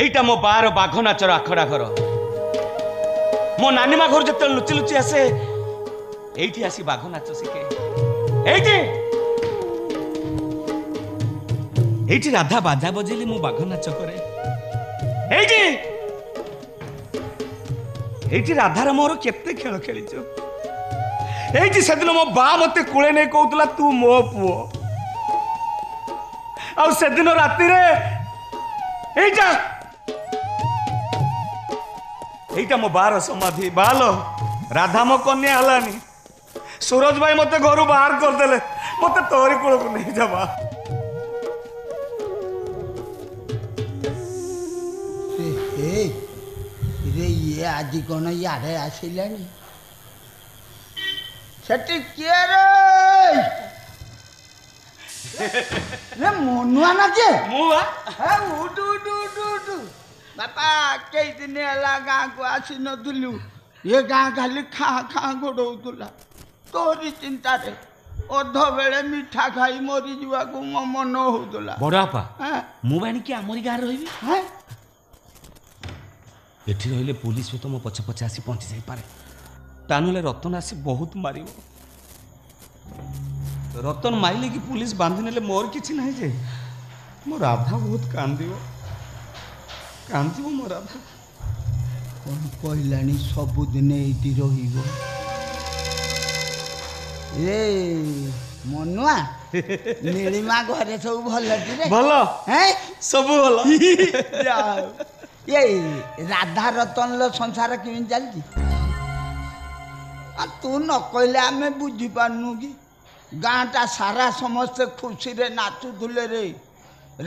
এইটা মো বার বাঘ নাচর আখড়া ঘর মো নানিমা ঘর যেতে লুচি লুচি আসে এইটি আসি বাঘ নাচ শিখে এইটি এইটি রাধা বাজা বজেলি মু বাঘ নাচ করে এইটি এইটি রাধার মোর কেতে খেল খেলিଛୁ এইটি সেদিন মো বা মতে কুলে নেই কହୁଥିଲା তু মো পুଅ ଆଉ ସେଦିନ ରାତିରେ এইটা এইটা ମୋ ବାର ସମାଧି ବାଲ ରାଧା ମୋ କନ୍ୟା ହେଲାନି ସୁରଜ ଭାଇ ମତେ ଘରୁ ବାହାର କରିଦେଲେ ମତେ ତୋରି କୂଳକୁ ନେଇଯା ବା रे ये आज कौन यारे आसिलानी सेठी किए रे मनुआ ना के मुआ हां उठ उठ उठ उठ बापा कई दिन हला गां को आसी न दिलु ये गां खाली खा खा गोडौतुला तोरी चिंता रे अध बेले मिठा खाई मरी जीवा को मन होतुला बड़ापा मु बानी कि हमरी गां रहिबी हां एठी रहिले पुलिस तो मो पछ पछ आसी पहुंची जाई पारे तानुले रतन आसी बहुत मारिबो रतन माइले कि पुलिस बांधी नेले मोर किछि नाही जे मो राधा बहुत कांदिबो मो राधा कौन कहलानी सबुदिन एटी रहिबो ए मनुआ नीलिमा घरे सब भल रे भलो हैं सब भलो जाओ ये राधा रतन लो संसार किमिन चलती तू न कहले आमे बुझी पारनु कि गाँटा सारा समस्त खुशी रे नाचुले रे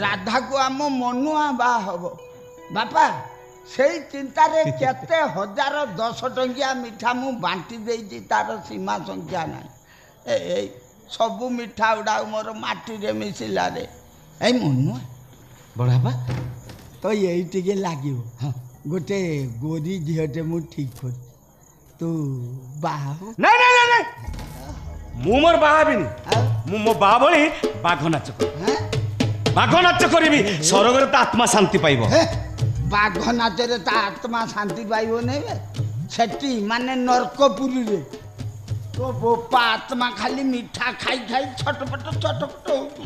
राधा को आम मनुआ बा हम बापा से चिंता रे केते हजार 10 टंकिया मिठा मु बांटी देई तार सीमा संख्या ना ए सबु मिठा उड़ा मोर माटी रे मिसिला रे ए मनुआ बड़ापा तो यही टिके लागियो हाँ गोटे गोरी झीटे मु ठीक कर तू बाहा नहीं नहीं नहीं मु मोर बाहा बिनी मु मो बा भली बाघ नाच कर बाघ नाच करिबी स्वर्ग रे त आत्मा शांति पाइबो बाघ नाच रे त आत्मा शांति पाइबो नै सेठी माने नरकपुरी रे तो बोपा आत्मा खाली मिठा खाई खाई छटपट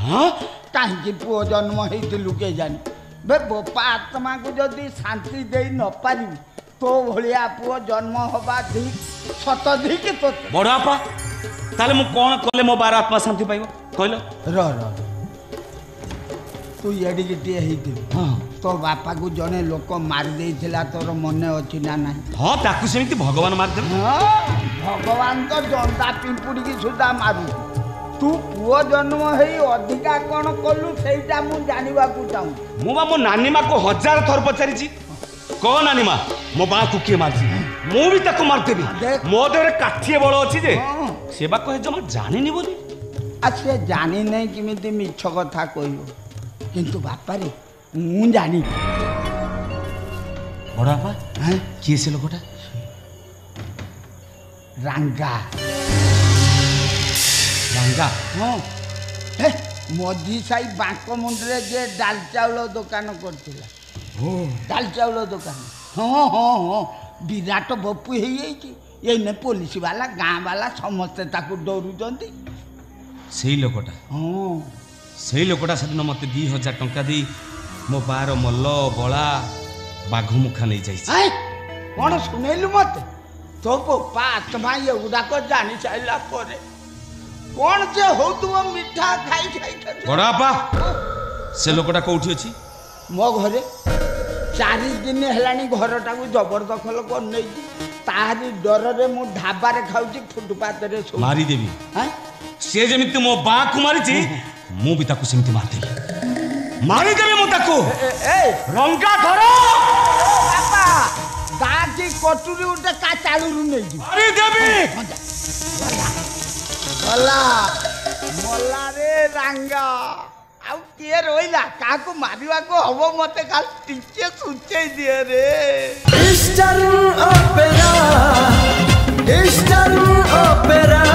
हां काहे कि पुओ जन्म हेतिलु के जानी बे बोपा आत्मा को जदि शांति दे न पारी तो भलिया पुओ जन्म होबा धी सत धी के तो बड़ापा ताले मु कोन कले मो बार आत्मा शांति पाइबो कहलो र तू एडी गिटी हेति हां तो बापा को जने लोक मार देइथिला तोर मने अछि ना नाही हां ताकू सेमिति भगवान मार दे हां भगवान तो जंदा पिंपुड़ी की सुदा मारू तू पुओ जन्म हेई अधिका कोन कलु सेइटा मु जानिबा को चाहू मु बा मो नानी मा को 1000 थर पचारी छी को नानी मा मो बा को के मार छी मु भी ताको मार देबी मो देरे काठिए बळ अछि जे सेबा कहे जमा जानि नि बोली अच्छा जानि नै किमिति मिछ कथा कहियो किंतु बापा रे मु जानि बड़ापा हैं की से लोकटा रंगा रंगा हाँ हे मोदी साई बांक मुंडरे जे डाल चाउल दुकान करथिला ओ डाल चाउल दुकान हाँ हाँ हाँ विराट बपू हे ये ने पुलिस वाला गाँ वाला समस्ते ताकू डरू जंती सेही लोकटा हाँ सेही लोकटा सेदिन मते 2000 टंका दी मो बार मल्ल बळा बाघ मुखा नहीं जाई कौन सुनेलु मते तो बोपा आत्मा ये गुडाक जानी साइला परे कौन जे होतुव मिठा खाई खाई बड़ापा से लोकटा कोठी अछि मो घरे 4 दिन हेलानी घरटा को जबरदखल कर नै तारी डर रे मु ढाबा रे खाउची फुटपाथ रे सो मारी देबी हैं से जेमिति मो बा को मारिची मु भी ताको सेमिति मार देबी मारी देबी मु ताको ए रंगा घर बापा दादी कटुरी उठे का चालू नै मारी देबी गला मोला रे रंगा आउ के रोइला काको मारिवा को हबो मते काल टिके सुचे दिए रे ईस्टर्न ओपेरा